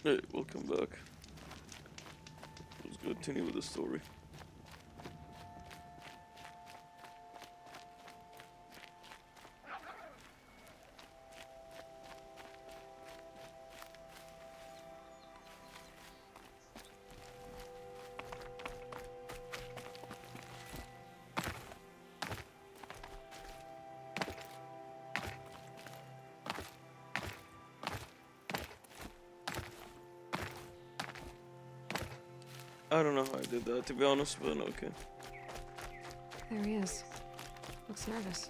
Hey, welcome back. Let's continue with the story. I don't know how I did that, to be honest, but okay. There he is. Looks nervous.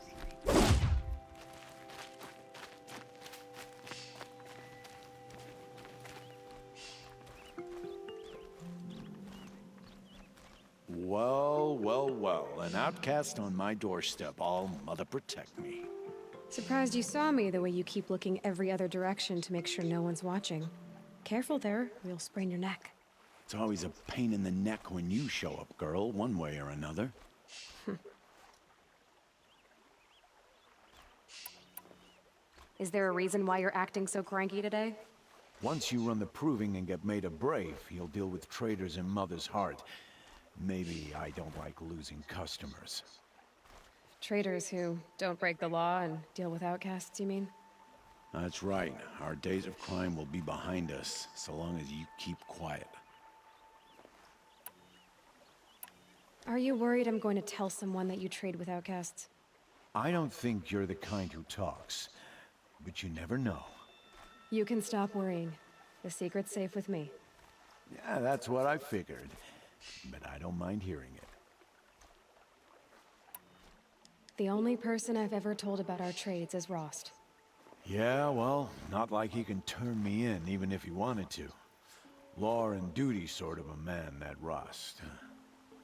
Well, well, well. An outcast on my doorstep. All mother protect me. Surprised you saw me the way you keep looking every other direction to make sure no one's watching. Careful there, or you'll sprain your neck. It's always a pain in the neck when you show up, girl, one way or another. Is there a reason why you're acting so cranky today? Once you run the proving and get made a brave, you'll deal with traitors in Mother's Heart. Maybe I don't like losing customers. Traitors who don't break the law and deal with outcasts, you mean? That's right. Our days of crime will be behind us, so long as you keep quiet. Are you worried I'm going to tell someone that you trade with outcasts? I don't think you're the kind who talks, but you never know. You can stop worrying. The secret's safe with me. Yeah, that's what I figured. But I don't mind hearing it. The only person I've ever told about our trades is Rost. Yeah, well, not like he can turn me in, even if he wanted to. Law and duty sort of a man, that Rost.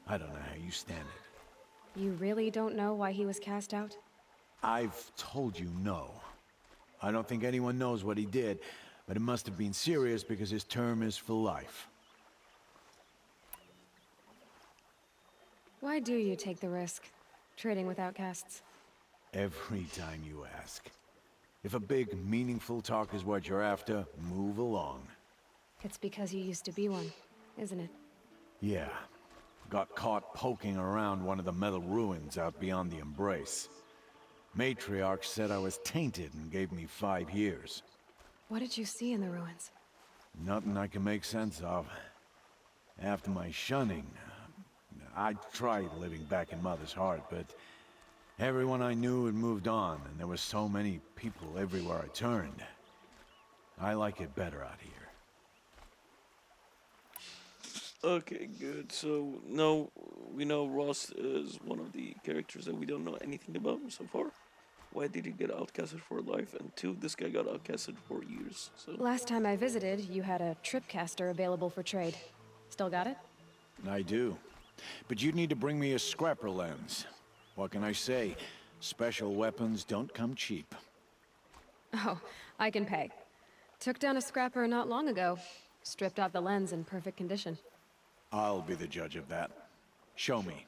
I don't know how you stand it. You really don't know why he was cast out? I've told you no. I don't think anyone knows what he did, but it must have been serious because his term is for life. Why do you take the risk, trading with outcasts? Every time you ask. If a big, meaningful talk is what you're after, move along. It's because you used to be one, isn't it? Yeah. Got caught poking around one of the metal ruins out beyond the Embrace. Matriarch said I was tainted and gave me 5 years. What did you see in the ruins? Nothing I can make sense of. After my shunning, I tried living back in Mother's Heart, but everyone I knew had moved on, and there were so many people everywhere I turned. I like it better out here. Okay, good. So, now we know Ross is one of the characters that we don't know anything about so far. Why did he get outcasted for life? And two, this guy got outcasted for years, so... Last time I visited, you had a tripcaster available for trade. Still got it? I do. But you'd need to bring me a scrapper lens. What can I say? Special weapons don't come cheap. Oh, I can pay. Took down a scrapper not long ago. Stripped out the lens in perfect condition. I'll be the judge of that. Show me.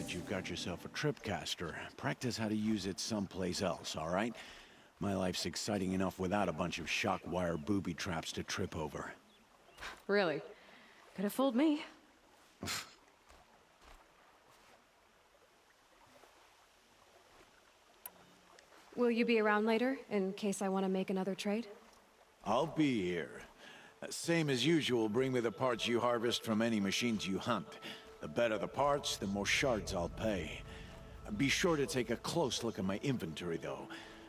that you've got yourself a tripcaster, practice how to use it someplace else, all right? My life's exciting enough without a bunch of shock wire booby traps to trip over. Really? Could have fooled me. Will you be around later, in case I want to make another trade? I'll be here. Same as usual, bring me the parts you harvest from any machines you hunt. The better the parts, the more shards I'll pay. Be sure to take a close look at my inventory, though.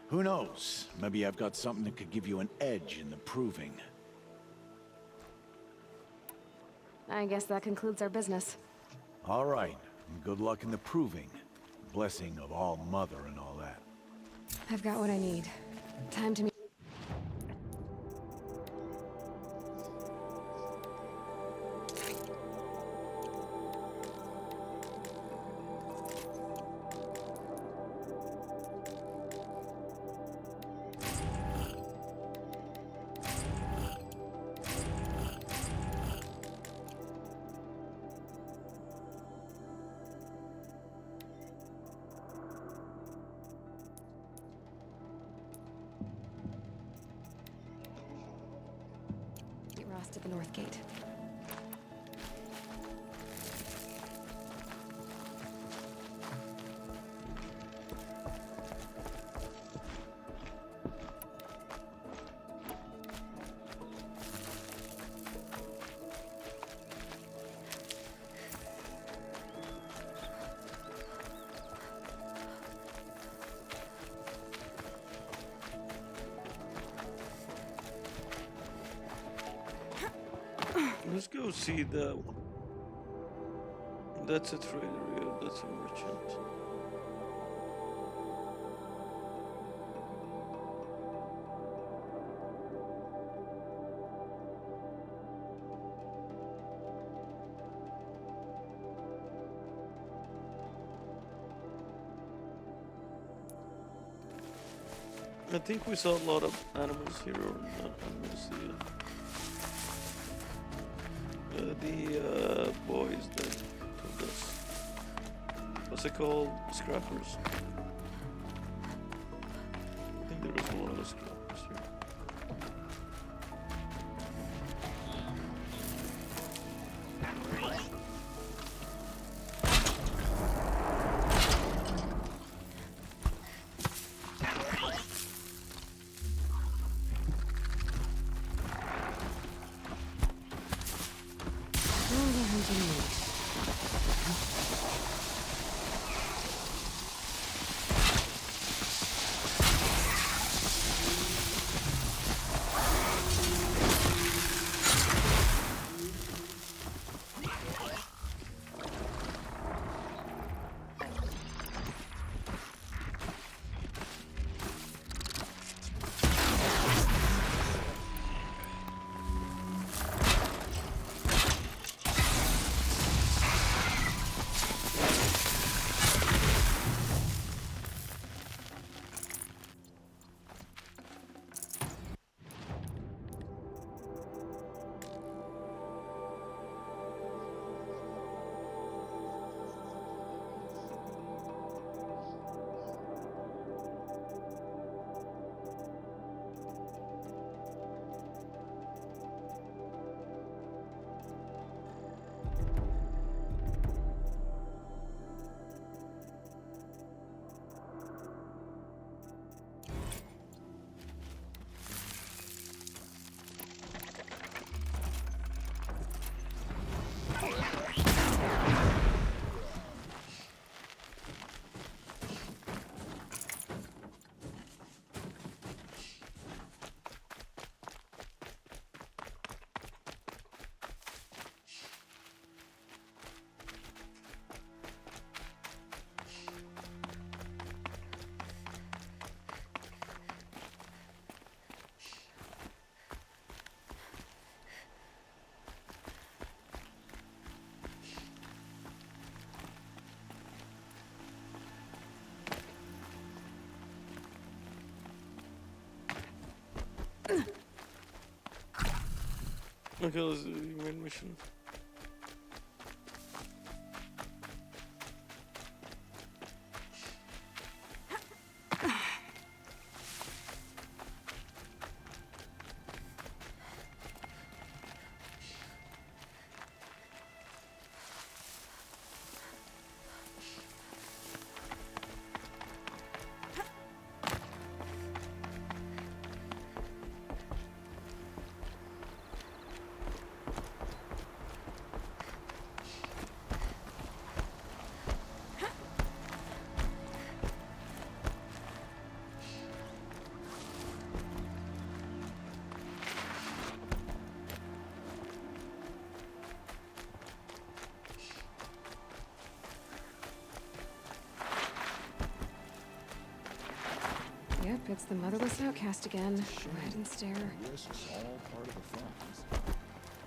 Who knows? Maybe I've got something that could give you an edge in the proving. I guess that concludes our business. All right. Good luck in the proving. Blessing of All Mother and all that. I've got what I need. Time to meet. Rost at the North Gate. Let's go see the. That's a trader, yeah, that's a merchant. I think we saw a lot of animals here, or not animals, the boys that told us. What's it called? Scrappers. I think there was one of the scrappers here. Okay, let's do the main mission. It's the motherless outcast again. Go ahead and stare. This is all part of the fun.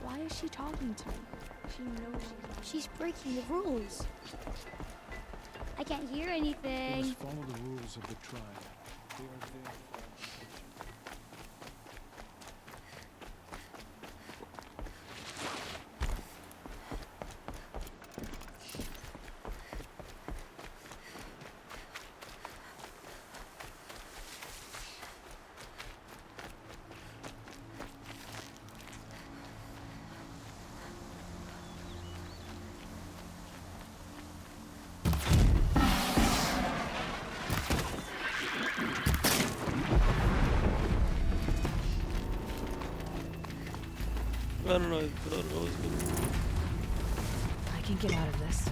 Why is she talking to me? She knows she's breaking the rules. I can't hear We anything. must follow the rules of the tribe. They are there for our protection. I don't know. I thought it was good. I can get out of this.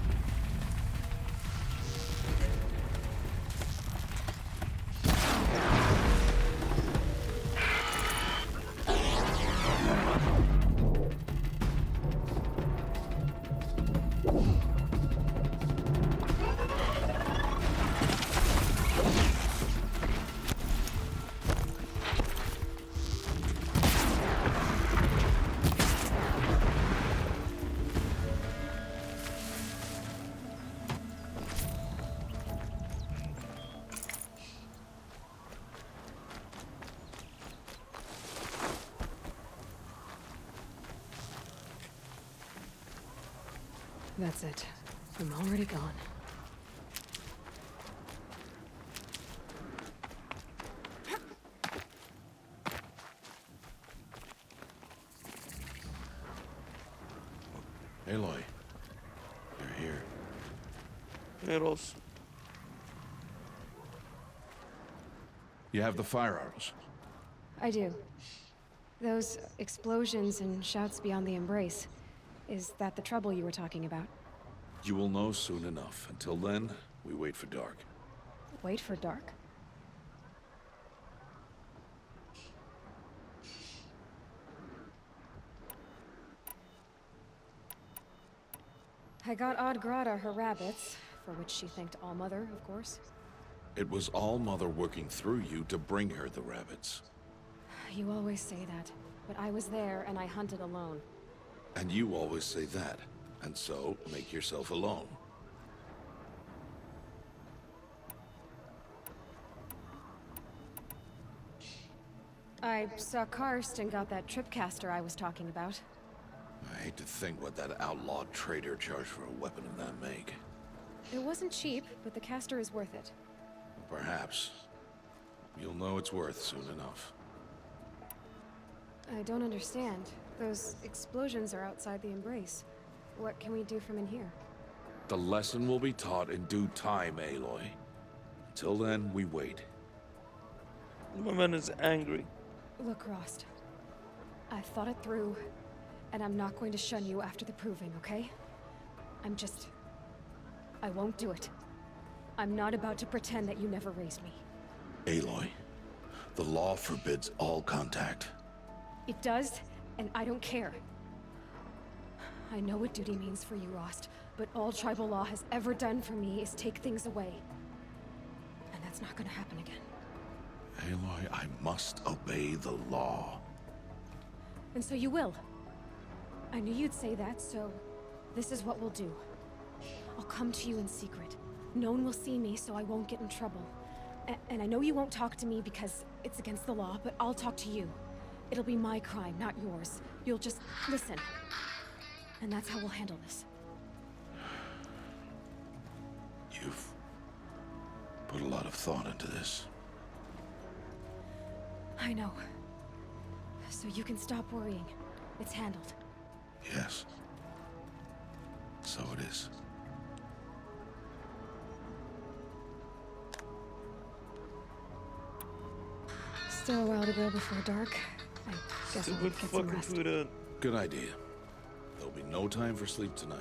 That's it. I'm already gone. Aloy, you're here. Hey, Ross. You have the fire arrows. I do. Those explosions and shouts beyond the embrace. Is that the trouble you were talking about? You will know soon enough. Until then, we wait for dark. Wait for dark. I got Odd Grata her rabbits, for which she thanked Allmother, of course. It was All-Mother working through you to bring her the rabbits. You always say that, but I was there and I hunted alone. And you always say that. And so, make yourself alone. I saw Karst and got that tripcaster I was talking about. I hate to think what that outlawed trader charged for a weapon of that make. It wasn't cheap, but the caster is worth it. Perhaps. You'll know it's worth soon enough. I don't understand. Those explosions are outside the embrace. What can we do from in here? The lesson will be taught in due time, Aloy. Until then, we wait. My man is angry. Look, Rost. I've thought it through, and I'm not going to shun you after the proving, okay? I won't do it. I'm not about to pretend that you never raised me. Aloy, the law forbids all contact. It does, and I don't care. I know what duty means for you, Rost, but all tribal law has ever done for me is take things away. And that's not gonna happen again. Aloy, I must obey the law. And so you will. I knew you'd say that, so this is what we'll do. I'll come to you in secret. No one will see me, so I won't get in trouble. And I know you won't talk to me because it's against the law, but I'll talk to you. It'll be my crime, not yours. You'll just listen. And that's how we'll handle this. You've put a lot of thought into this. I know. So you can stop worrying. It's handled. Yes. So it is. Still a while to go before dark. I guess I'll Stupid get some fucking rest. food. Good idea. There'll be no time for sleep tonight.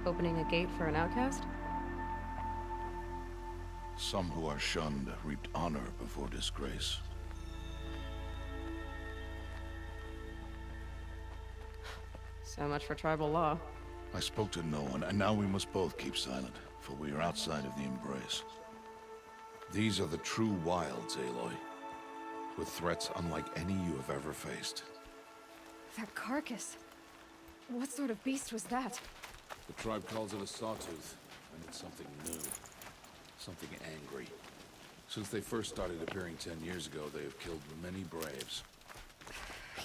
Opening a gate for an outcast? Some who are shunned reaped honor before disgrace. So much for tribal law. I spoke to no one, and now we must both keep silent, for we are outside of the embrace. These are the true wilds, Aloy. With threats unlike any you have ever faced. That carcass. What sort of beast was that? The tribe calls it a sawtooth, and it's something new. Something angry. Since they first started appearing 10 years ago, they have killed many braves.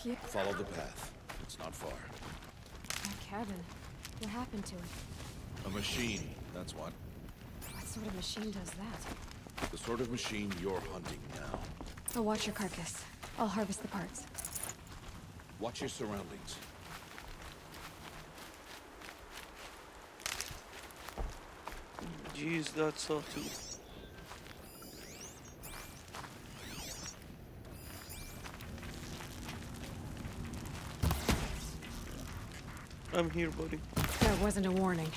You... Follow the path. It's not far. That cabin. What happened to it? A machine, that's what. What sort of machine does that? The sort of machine you're hunting now. I'll watch your carcass. I'll harvest the parts. Watch your surroundings. Jeez, that's sawtooth. I'm here, buddy. That wasn't a warning.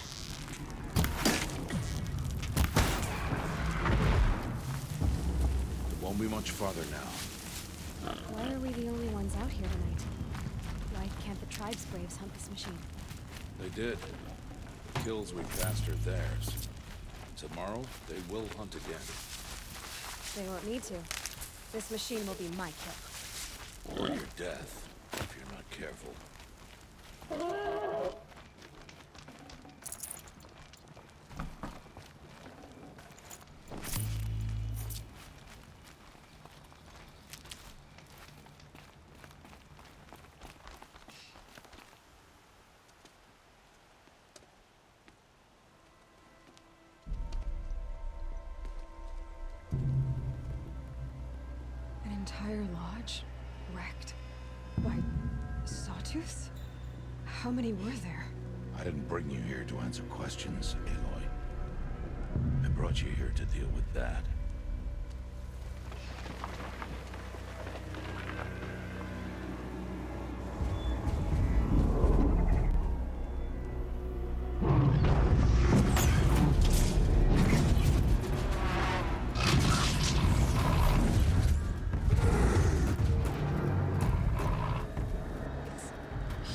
It won't be much farther now. Why are we the only ones out here tonight? Why can't the tribe's braves hunt this machine? They did. The kills we passed are theirs. Tomorrow, they will hunt again. They won't need to. This machine will be my kill. Or your death, if you're not careful. An entire lodge? Wrecked? Why, sawtooths? How many were there? I didn't bring you here to answer questions, Aloy. I brought you here to deal with that.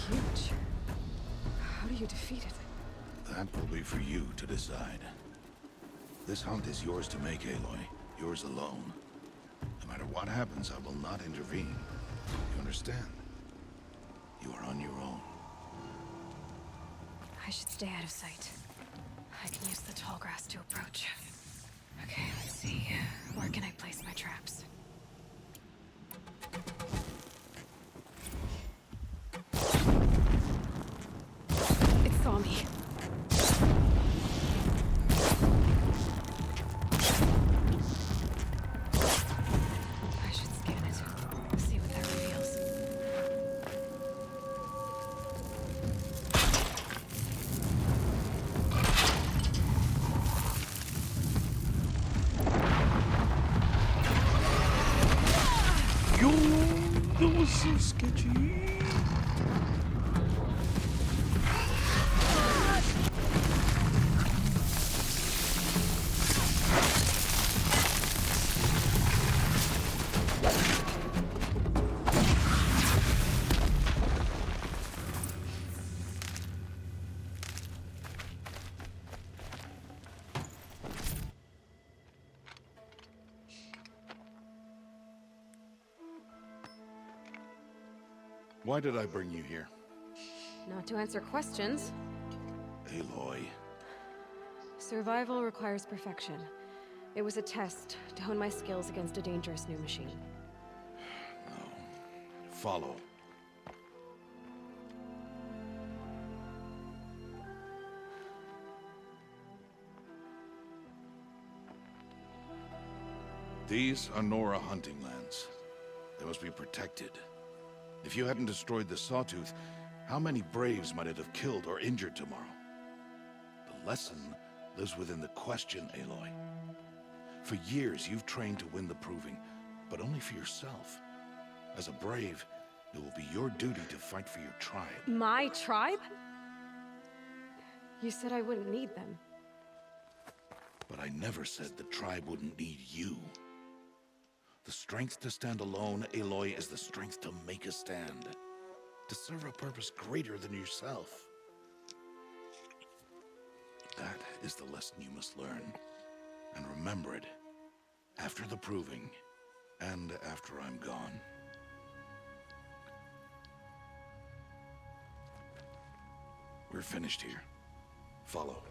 Huge. How do you defeat it? That will be for you to decide. This hunt is yours to make, Aloy. Yours alone. No matter what happens, I will not intervene. You understand? You are on your own. I should stay out of sight. I can use the tall grass to approach. Okay, let's see. Where can I place my traps? It saw me. I should scan it. See what that reveals. Yo, that was so sketchy. Why did I bring you here? Not to answer questions. Aloy. Survival requires perfection. It was a test to hone my skills against a dangerous new machine. No. Follow. These are Nora hunting lands. They must be protected. If you hadn't destroyed the Sawtooth, how many braves might it have killed or injured tomorrow? The lesson lives within the question, Aloy. For years, you've trained to win the Proving, but only for yourself. As a brave, it will be your duty to fight for your tribe. My tribe? You said I wouldn't need them. But I never said the tribe wouldn't need you. The strength to stand alone, Aloy, is the strength to make a stand. To serve a purpose greater than yourself. That is the lesson you must learn. And remember it. After the proving. And after I'm gone. We're finished here. Follow.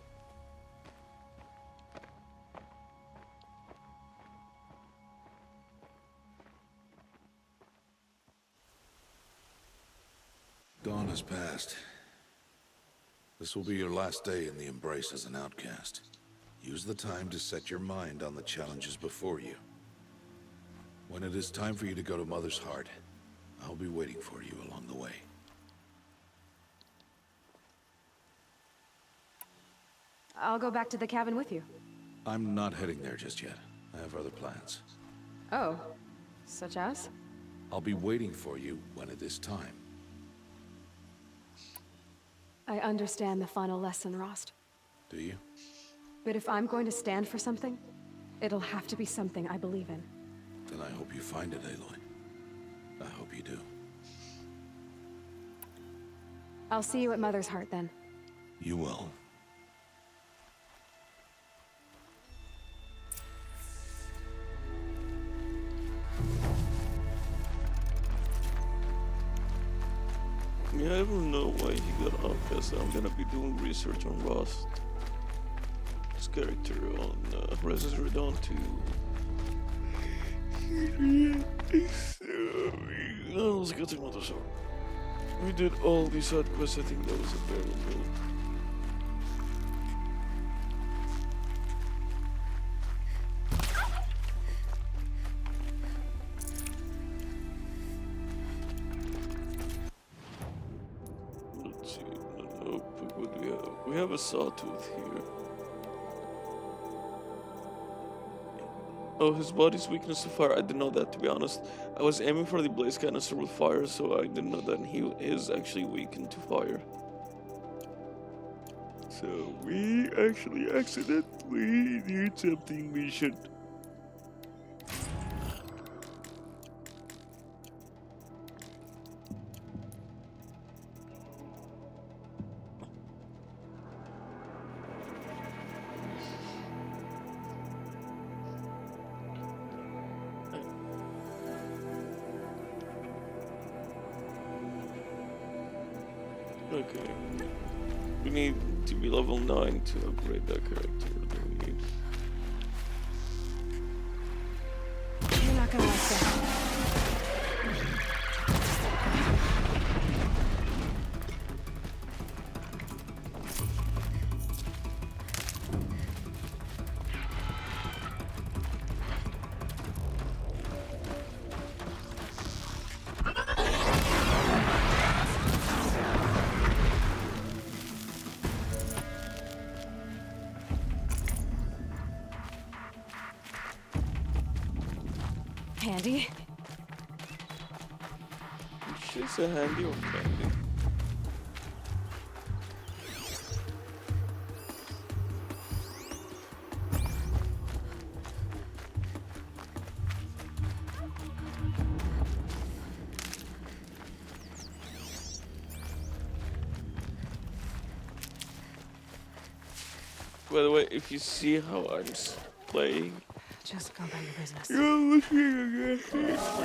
Dawn has passed. This will be your last day in the Embrace as an outcast. Use the time to set your mind on the challenges before you. When it is time for you to go to Mother's Heart, I'll be waiting for you along the way. I'll go back to the cabin with you. I'm not heading there just yet. I have other plans. Oh, such as? I'll be waiting for you when it is time. I understand the final lesson, Rost. Do you? But if I'm going to stand for something, it'll have to be something I believe in. Then I hope you find it, Aloy. I hope you do. I'll see you at Mother's Heart then. You will. Yeah, I don't know why he got outcast. I'm gonna be doing research on Rost. His character on Horizon Zero Dawn 2. Let's go to Mother's Heart. We did all these side quests. I think that was a very good. Let's see. Notebook. What do we have? We have a sawtooth here. Oh, his body's weakness to fire. I didn't know that, to be honest. I was aiming for the blaze canister with fire, so I didn't know that he is actually weakened to fire. So we actually accidentally did something we should. Okay. We need to be level 9 to upgrade that character. We need. You're not gonna like that. Handy? She's a handy or candy. By the way, if you see how I'm playing, Just go about your business. you're looking again.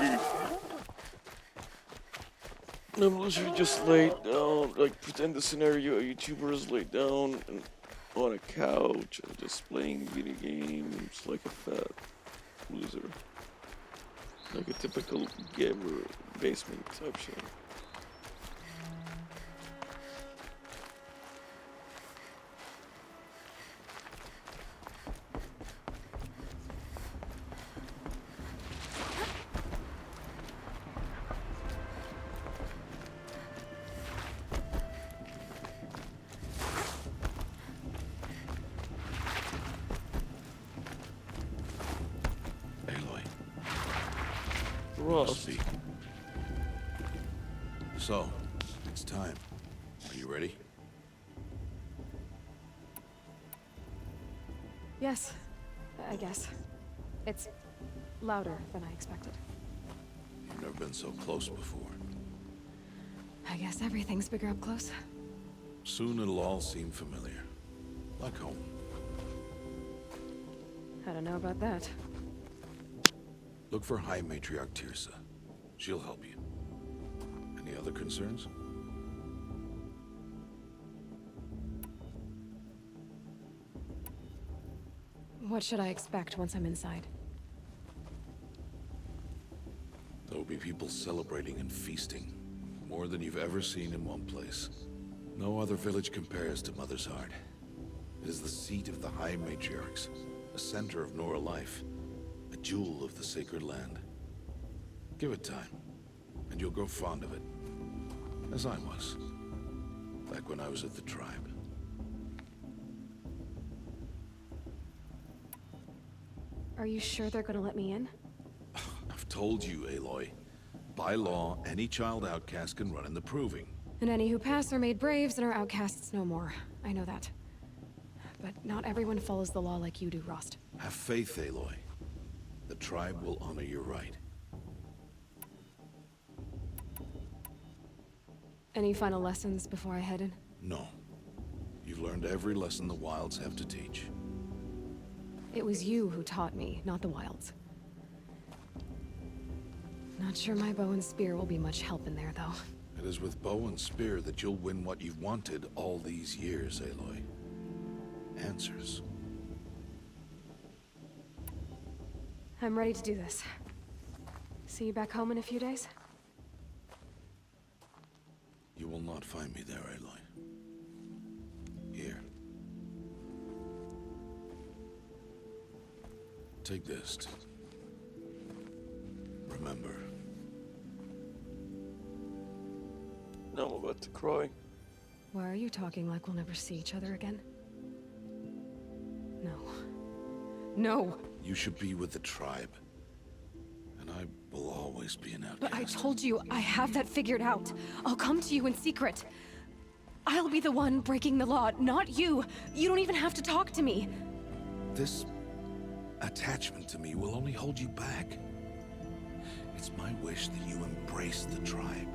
I'm literally just laid down, like pretend the scenario a YouTuber is laid down and on a couch and just playing video games like a fat loser. Like a typical gamer basement type shit. Aloy, Rost. speak. So, it's time. Are you ready? Yes, I guess. It's louder than I expected. You've never been so close before. I guess everything's bigger up close. Soon it'll all seem familiar. Like home. I don't know about that. Look for High Matriarch Tirsa. She'll help you. Any other concerns? What should I expect once I'm inside? There will be people celebrating and feasting. More than you've ever seen in one place. No other village compares to Mother's Heart. It is the seat of the High Matriarchs, a center of Nora life, a jewel of the sacred land. Give it time, and you'll grow fond of it. As I was, back when I was at the tribe. Are you sure they're gonna let me in? I've told you, Aloy. By law, any child outcast can run in the Proving. And any who pass are made braves and are outcasts no more. I know that. But not everyone follows the law like you do, Rost. Have faith, Aloy. The tribe will honor your right. Any final lessons before I head in? No. You've learned every lesson the Wilds have to teach. It was you who taught me, not the Wilds. Not sure my bow and spear will be much help in there, though. It is with bow and spear that you'll win what you've wanted all these years, Aloy. Answers. I'm ready to do this. See you back home in a few days? You will not find me there, Aloy. Here. Take this. Remember. Now I'm about to cry. Why are you talking like we'll never see each other again? No. No! You should be with the tribe. And I will always be an outcast. But I told you, I have that figured out. I'll come to you in secret. I'll be the one breaking the law, not you. You don't even have to talk to me. This attachment to me will only hold you back. It's my wish that you embrace the tribe.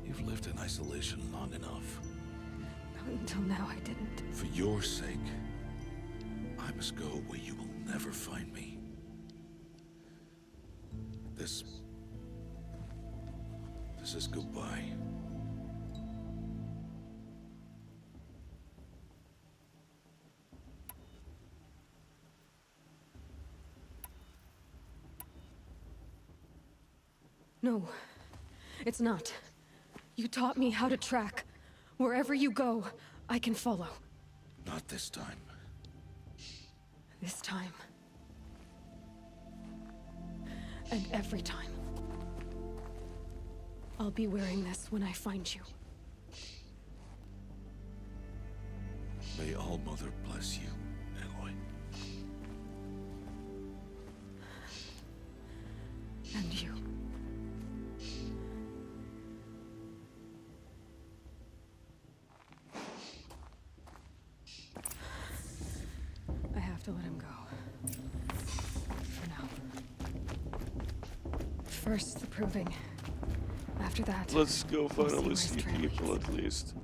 You've lived in isolation long enough. Until now, I didn't. For your sake, I must go where you will never find me. This is goodbye. No, it's not. You taught me how to track. Wherever you go, I can follow. Not this time. This time. And every time. I'll be wearing this when I find you. May All Mother bless you, Aloy. And you. I have to let him go. For now. First, the Proving. After that, Let's go we'll finally where his see trail people leads. at least.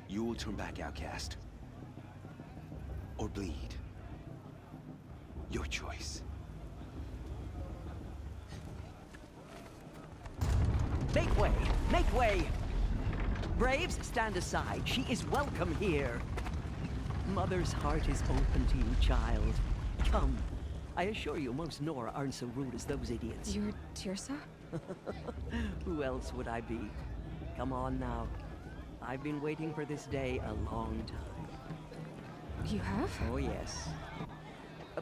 You will turn back, outcast. Or bleed. Your choice. Make way! Make way! Braves, stand aside. She is welcome here. Mother's heart is open to you, child. Come. I assure you, most Nora aren't so rude as those idiots. You're Tirsa? Who else would I be? Come on now. I've been waiting for this day a long time. You have? Oh, yes.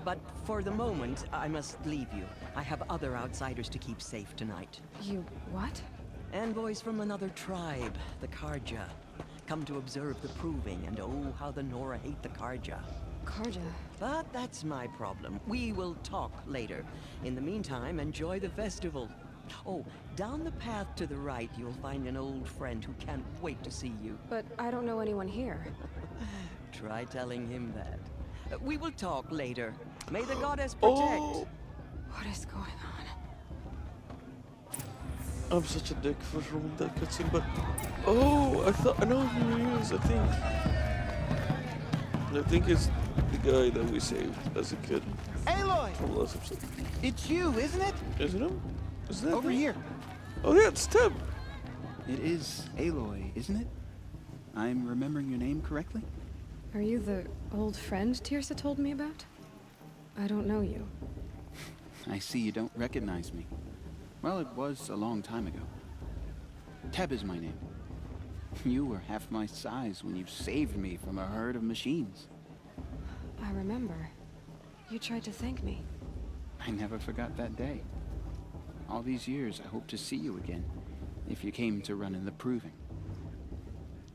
But for the moment, I must leave you. I have other outsiders to keep safe tonight. You what? Envoys from another tribe, the Karja. Come to observe the Proving, and oh, how the Nora hate the Karja. Karja. But that's my problem. We will talk later. In the meantime, enjoy the festival. Oh, down the path to the right, you'll find an old friend who can't wait to see you. But I don't know anyone here. Try telling him that. We will talk later. May the goddess protect. Oh, What is going on? I'm such a dick for ruining that cutscene, but oh, I know who he is. I think it's the guy that we saved as a kid Aloy! from the last episode. It's you, isn't it? Isn't it? Isn't that Over him? here. Oh yeah, it's Tim. It is Aloy, isn't it? I'm remembering your name correctly? Are you the old friend Tirsa told me about? I don't know you. I see you don't recognize me. Well, it was a long time ago. Teb is my name. You were half my size when you saved me from a herd of machines. I remember. You tried to thank me. I never forgot that day. All these years, I hope to see you again, if you came to run in the Proving.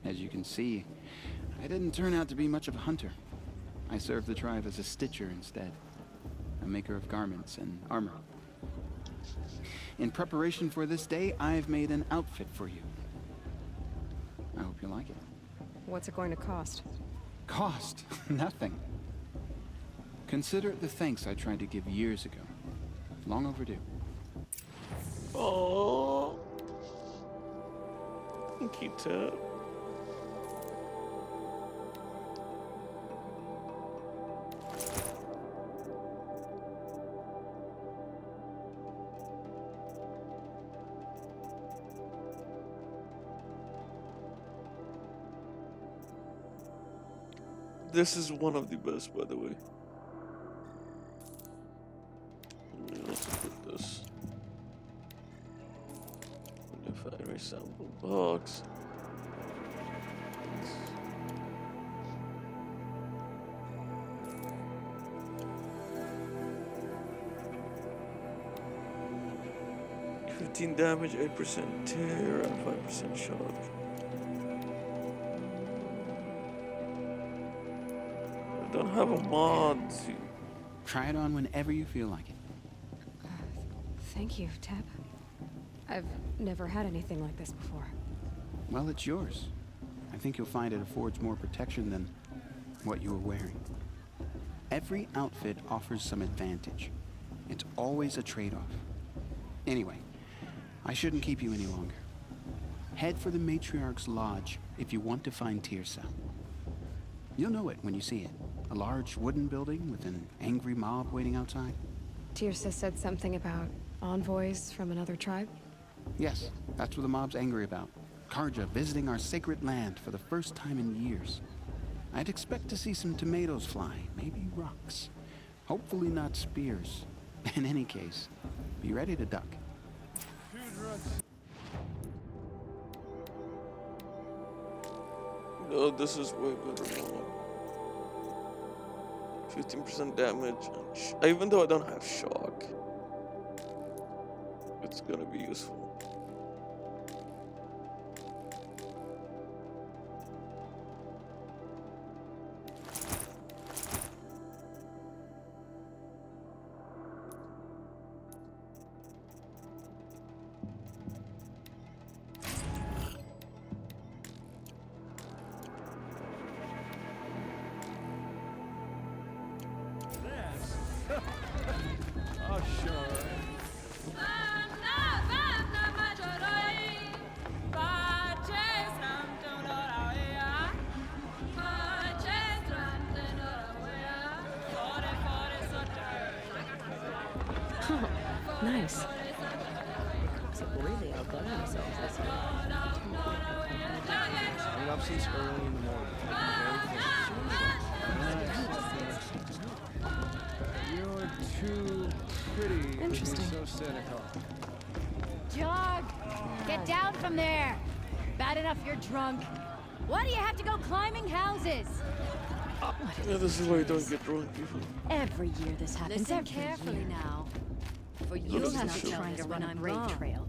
As you can see, I didn't turn out to be much of a hunter. I served the tribe as a stitcher instead, a maker of garments and armor. In preparation for this day, I've made an outfit for you. I hope you like it. What's it going to cost? Cost? Nothing. Consider it the thanks I tried to give years ago. Long overdue. Oh, thank you, Tim. This is one of the best, by the way. Let's put this. Refinery sample box. $15 damage, 8% tear, and 5% shock. I don't have a mod. Try it on whenever you feel like it. Thank you, Teb. I've never had anything like this before. Well, it's yours. I think you'll find it affords more protection than what you were wearing. Every outfit offers some advantage. It's always a trade-off. Anyway, I shouldn't keep you any longer. Head for the Matriarch's Lodge if you want to find Tirsa. You'll know it when you see it. A large wooden building with an angry mob waiting outside. Tirsa said something about envoys from another tribe? Yes, that's what the mob's angry about. Karja visiting our sacred land for the first time in years. I'd expect to see some tomatoes fly, maybe rocks. Hopefully not spears. In any case, be ready to duck. Oh, this is way better now. 15% damage, and even though I don't have shock, it's gonna be useful. Oh, sure. Nice. Really outdone themselves this year. Been up since early in the morning. You're too pretty to be Interesting. so cynical. Jog! Get down from there! Bad enough you're drunk. Why do you have to go climbing houses? Yeah, this is why you don't get drunk, people. Every year this happens. Listen every carefully year. now. For Look you'll at have this to shit. try to run a brave wrong. trail.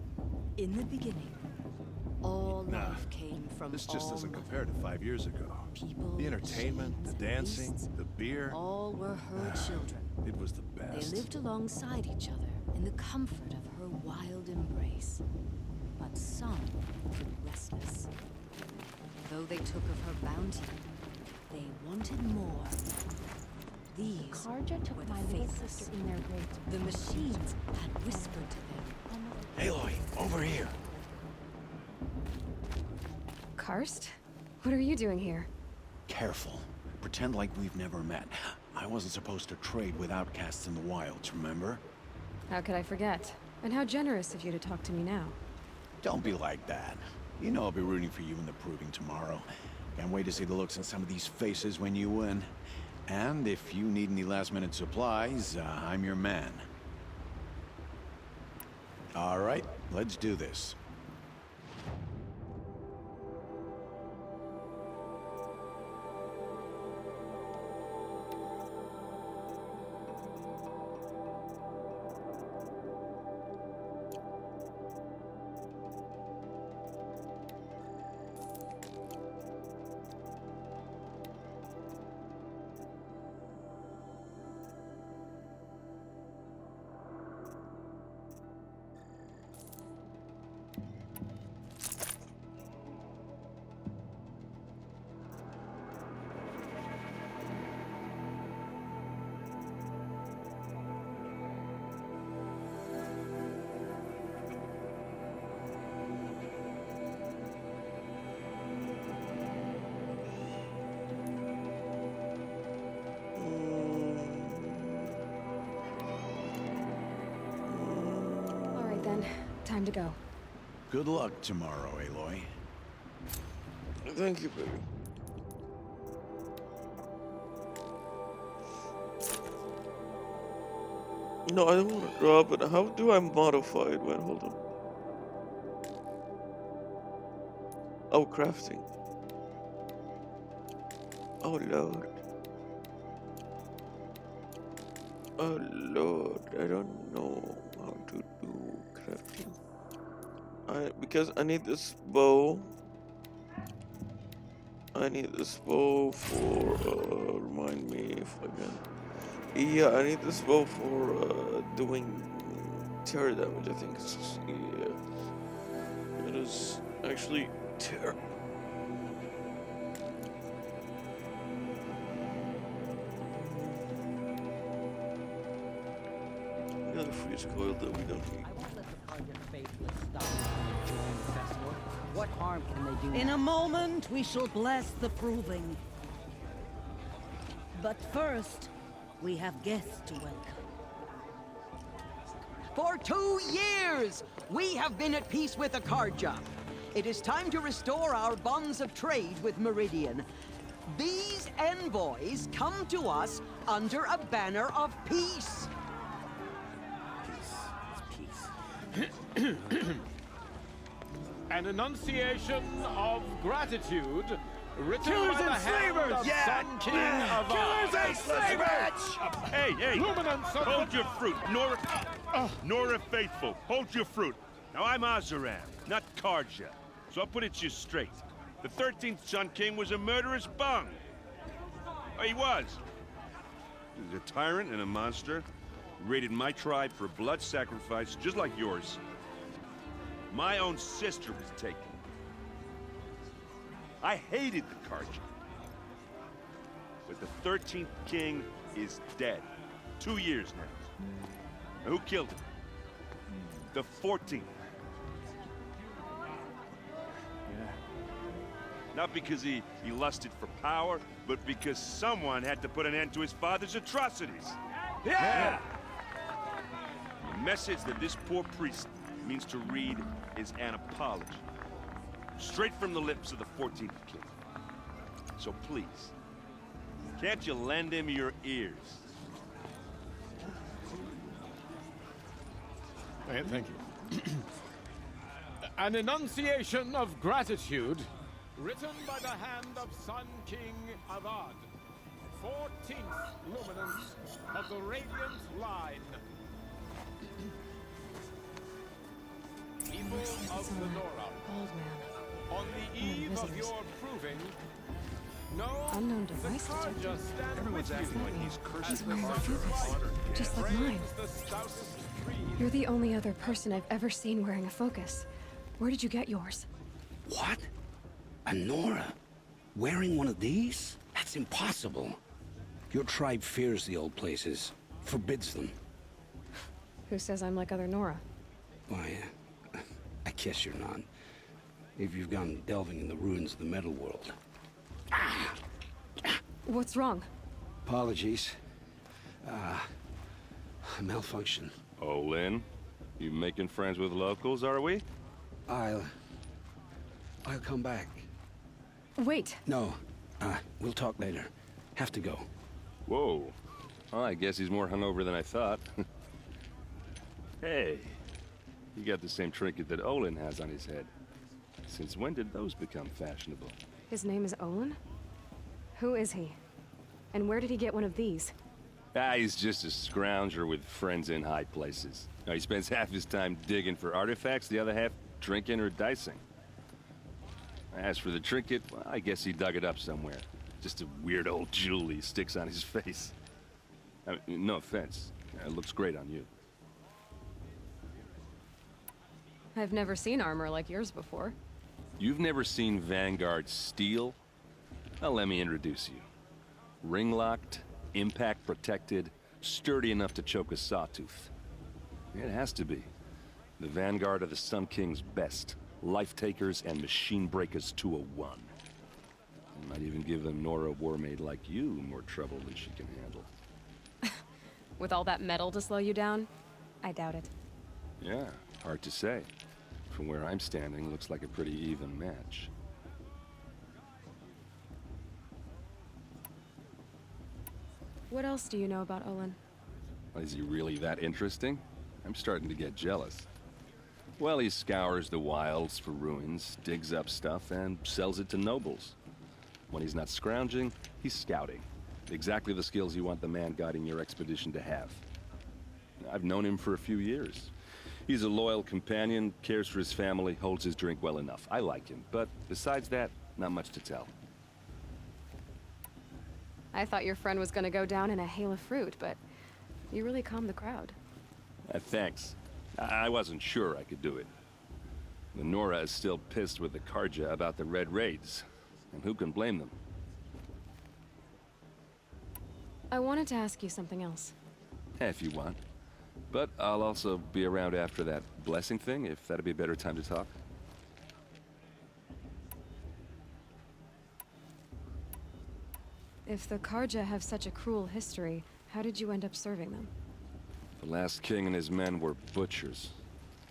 In the beginning, all life came from This just all doesn't mother. compare to 5 years ago. People, The entertainment, the chains, and dancing, beasts, the beer. all were her children. It was the They best. lived alongside each other in the comfort of her wild embrace, but some grew restless. Though they took of her bounty, they wanted more. These Karja took were my the little faithless. sister in their raid. The machines had whispered to them. Aloy, over here. Karst? What are you doing here? Careful. Pretend like we've never met. I wasn't supposed to trade with outcasts in the wilds, remember? How could I forget? And how generous of you to talk to me now. Don't be like that. You know I'll be rooting for you in the proving tomorrow. Can't wait to see the looks on some of these faces when you win. And if you need any last-minute supplies, I'm your man. All right, let's do this. All right then, time to go. Good luck tomorrow, Aloy. Thank you, baby. No, I don't want to drop it. How do I modify it? Wait, hold on. Oh, crafting. Oh, Lord. Oh, Lord. I don't know how to do crafting. Because I need this bow. I need this bow for, remind me if I can. Yeah, I need this bow for, doing terror damage, I think. Yeah. It is actually terror. Another freeze coil that we don't need. I won't let the Karja faithless stop me from enjoying the festival. What harm can they do? In a moment, we shall bless the proving. But first, we have guests to welcome. For 2 years, we have been at peace with the Karja. It is time to restore our bonds of trade with Meridian. These envoys come to us under a banner of peace. An enunciation of gratitude written Killers by the and hand slavers! of Yeah! Sun King of Killers and slavers! Hey! Luminance of Hold your fruit, Nora Faithful. Hold your fruit. Now I'm Oseram, not Karja, so I'll put it you straight. The 13th Sun King was a murderous bung. Oh, he was. He was a tyrant and a monster. Raided my tribe for blood sacrifice, just like yours. My own sister was taken. I hated the Karja. But the 13th king is dead. 2 years now. And who killed him? The 14th. Not because he lusted for power, but because someone had to put an end to his father's atrocities. Yeah! The message that this poor priest means to read is an apology. Straight from the lips of the 14th king. So please, can't you lend him your ears? Thank you. An enunciation of gratitude written by the hand of Sun King Avad, 14th luminance of the Radiant Line. People of the Nora, Old man. on the eve of your proving, know Unknown the device Karja detected. stand with you What's that mean? as He's the wearing a Karja focus, guard just like frames mine. the stoutest You're the only other person I've ever seen wearing a focus. Where did you get yours? What? A Nora? Wearing one of these? That's impossible. Your tribe fears the old places, forbids them. Who says I'm like other Nora? Why, I guess you're not. If you've gone delving in the ruins of the metal world. What's wrong? Apologies. Malfunction. Oh, Lynn? You making friends with locals, are we? I'll come back. Wait. No. We'll talk later. Have to go. Whoa. Well, I guess he's more hungover than I thought. Hey. You got the same trinket that Olin has on his head. Since when did those become fashionable? His name is Olin? Who is he? And where did he get one of these? He's just a scrounger with friends in high places. Now, he spends half his time digging for artifacts, the other half drinking or dicing. As for the trinket, well, I guess he dug it up somewhere. Just a weird old jewel he sticks on his face. I mean, no offense. It looks great on you. I've never seen armor like yours before. You've never seen Vanguard steel? Well, let me introduce you. Ring-locked, impact-protected, sturdy enough to choke a sawtooth. It has to be. The Vanguard of the Sun King's best. Life-takers and machine breakers to a one. I might even give a Nora Warmaid like you more trouble than she can handle. With all that metal to slow you down? I doubt it. Yeah, hard to say. From where I'm standing, looks like a pretty even match. What else do you know about Olin? Is he really that interesting? I'm starting to get jealous. Well, he scours the wilds for ruins, digs up stuff, and sells it to nobles. When he's not scrounging, he's scouting. Exactly the skills you want the man guiding your expedition to have. I've known him for a few years. He's a loyal companion, cares for his family, holds his drink well enough. I like him, but besides that, not much to tell. I thought your friend was gonna go down in a hail of fruit, but you really calmed the crowd. Thanks. I wasn't sure I could do it. The Nora is still pissed with the Karja about the Red Raids, and who can blame them? I wanted to ask you something else. If you want. But I'll also be around after that blessing thing, if that'd be a better time to talk. If the Karja have such a cruel history, how did you end up serving them? The last king and his men were butchers.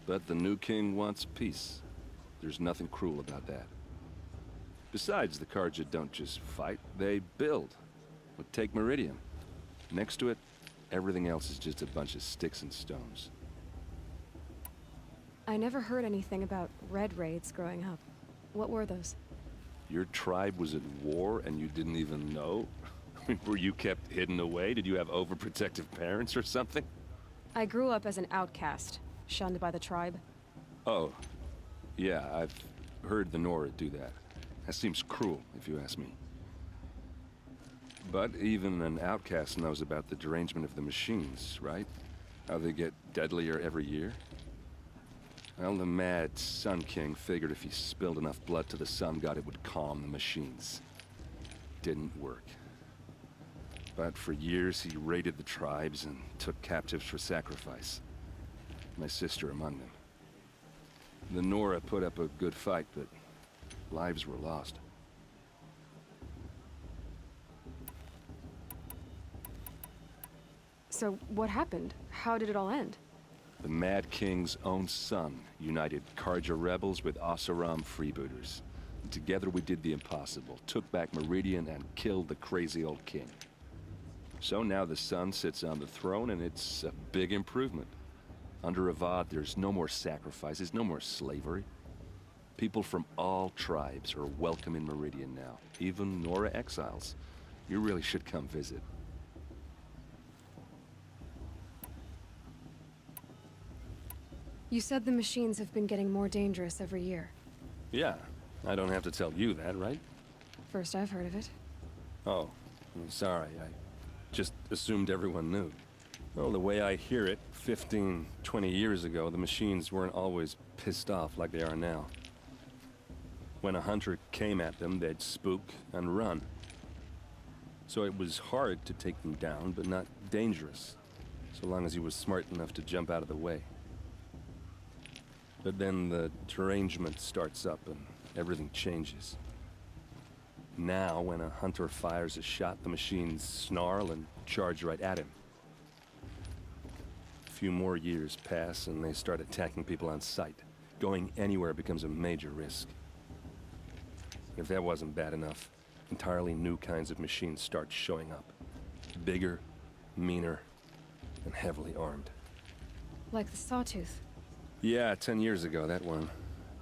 But the new king wants peace. There's nothing cruel about that. Besides, the Karja don't just fight, they build. But take Meridian. Next to it, everything else is just a bunch of sticks and stones. I never heard anything about Red Raids growing up. What were those? Your tribe was at war and you didn't even know? I mean, were you kept hidden away? Did you have overprotective parents or something? I grew up as an outcast, shunned by the tribe. Oh, yeah, I've heard the Nora do that. That seems cruel, if you ask me. But even an outcast knows about the derangement of the machines, right? How they get deadlier every year? Well, the mad Sun King figured if he spilled enough blood to the Sun God, it would calm the machines. Didn't work. But for years, he raided the tribes and took captives for sacrifice. My sister among them. The Nora put up a good fight, but lives were lost. So, what happened? How did it all end? The Mad King's own son united Karja rebels with Oseram freebooters. And together we did the impossible, took back Meridian and killed the crazy old king. So now the son sits on the throne and it's a big improvement. Under Avad, there's no more sacrifices, no more slavery. People from all tribes are welcome in Meridian now, even Nora exiles. You really should come visit. You said the machines have been getting more dangerous every year. Yeah, I don't have to tell you that, right? First I've heard of it. Oh, I'm sorry. I just assumed everyone knew. Well, the way I hear it, 15, 20 years ago, the machines weren't always pissed off like they are now. When a hunter came at them, they'd spook and run. So it was hard to take them down, but not dangerous, so long as he was smart enough to jump out of the way. But then the derangement starts up and everything changes. Now, when a hunter fires a shot, the machines snarl and charge right at him. A few more years pass and they start attacking people on sight. Going anywhere becomes a major risk. If that wasn't bad enough, entirely new kinds of machines start showing up. Bigger, meaner, and heavily armed. Like the Sawtooth. Yeah, 10 years ago, that one.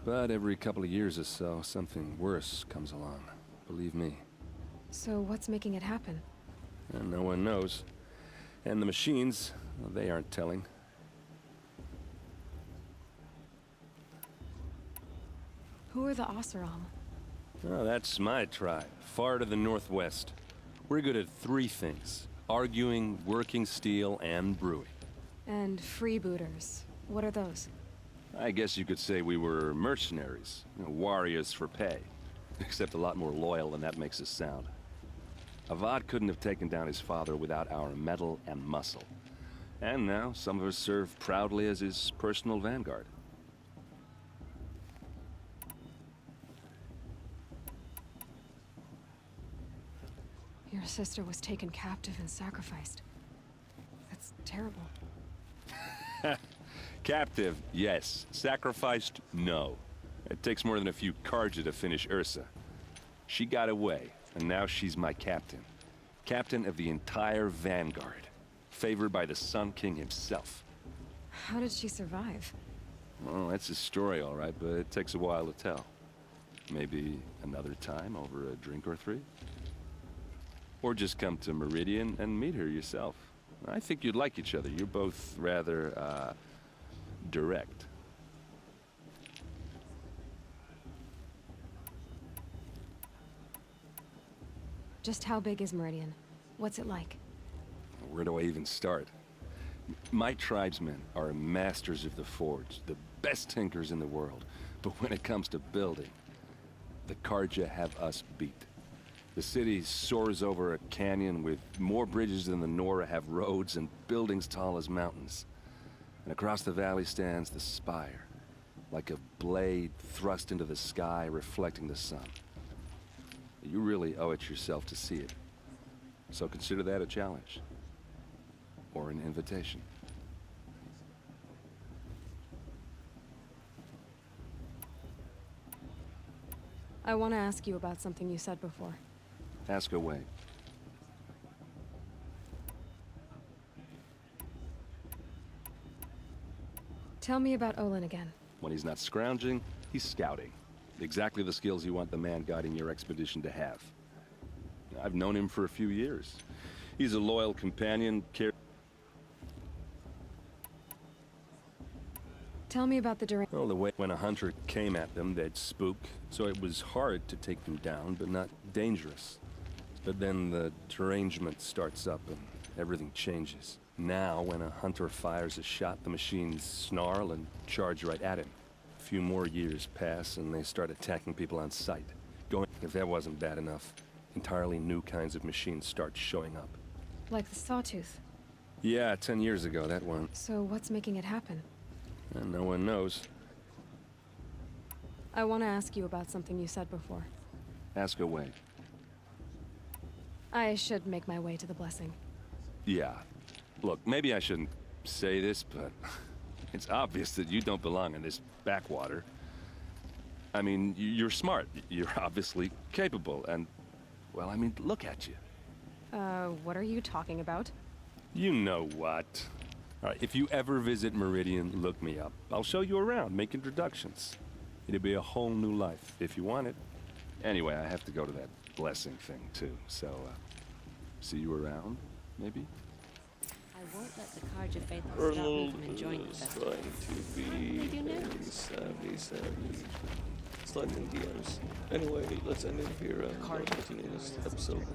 But every couple of years or so, something worse comes along. Believe me. So what's making it happen? And no one knows. And the machines, well, they aren't telling. Who are the Oseram? Oh, that's my tribe, far to the northwest. We're good at 3 things: arguing, working steel, and brewing. And freebooters. What are those? I guess you could say we were mercenaries, warriors for pay. Except a lot more loyal than that makes us sound. Avad couldn't have taken down his father without our metal and muscle. And now, some of us serve proudly as his personal vanguard. Your sister was taken captive and sacrificed. That's terrible. Captive, yes. Sacrificed, no. It takes more than a few Carja to finish Ursa. She got away, and now she's my captain. Captain of the entire Vanguard. Favored by the Sun King himself. How did she survive? Well, that's a story, all right, but it takes a while to tell. Maybe another time over a drink or 3? Or just come to Meridian and meet her yourself. I think you'd like each other. You're both rather, direct. Just how big is Meridian? What's it like? Where do I even start? My tribesmen are masters of the forge, the best tinkers in the world. But when it comes to building, the Carja have us beat. The city soars over a canyon with more bridges than the Nora have roads and buildings tall as mountains. And across the valley stands the spire, like a blade thrust into the sky reflecting the sun. You really owe it yourself to see it. So consider that a challenge. Or an invitation. I want to ask you about something you said before. Ask away. Tell me about Olin again. When he's not scrounging, he's scouting. Exactly the skills you want the man guiding your expedition to have. I've known him for a few years. He's a loyal companion, Tell me about the Durant. Well, the way when a hunter came at them, they'd spook, so it was hard to take them down, but not dangerous. But then the derangement starts up and everything changes. Now, when a hunter fires a shot, the machines snarl and charge right at him. A few more years pass and they start attacking people on sight. If that wasn't bad enough, entirely new kinds of machines start showing up. Like the Sawtooth. Yeah, 10 years ago, that one. So what's making it happen? And no one knows. I want to ask you about something you said before. Ask away. I should make my way to the blessing. Yeah. Look, maybe I shouldn't say this, but it's obvious that you don't belong in this backwater. I mean, you're smart. You're obviously capable, and, well, I mean, look at you. What are you talking about? You know what. All right, if you ever visit Meridian, look me up. I'll show you around, make introductions. It'll be a whole new life, if you want it. Anyway, I have to go to that blessing thing, too, so, see you around, maybe? I won't let the Carja faithful stop me Arnold from enjoying the is festival. trying to be do savvy. Sliding DMs. Anyway, let's end it here and continue this episode.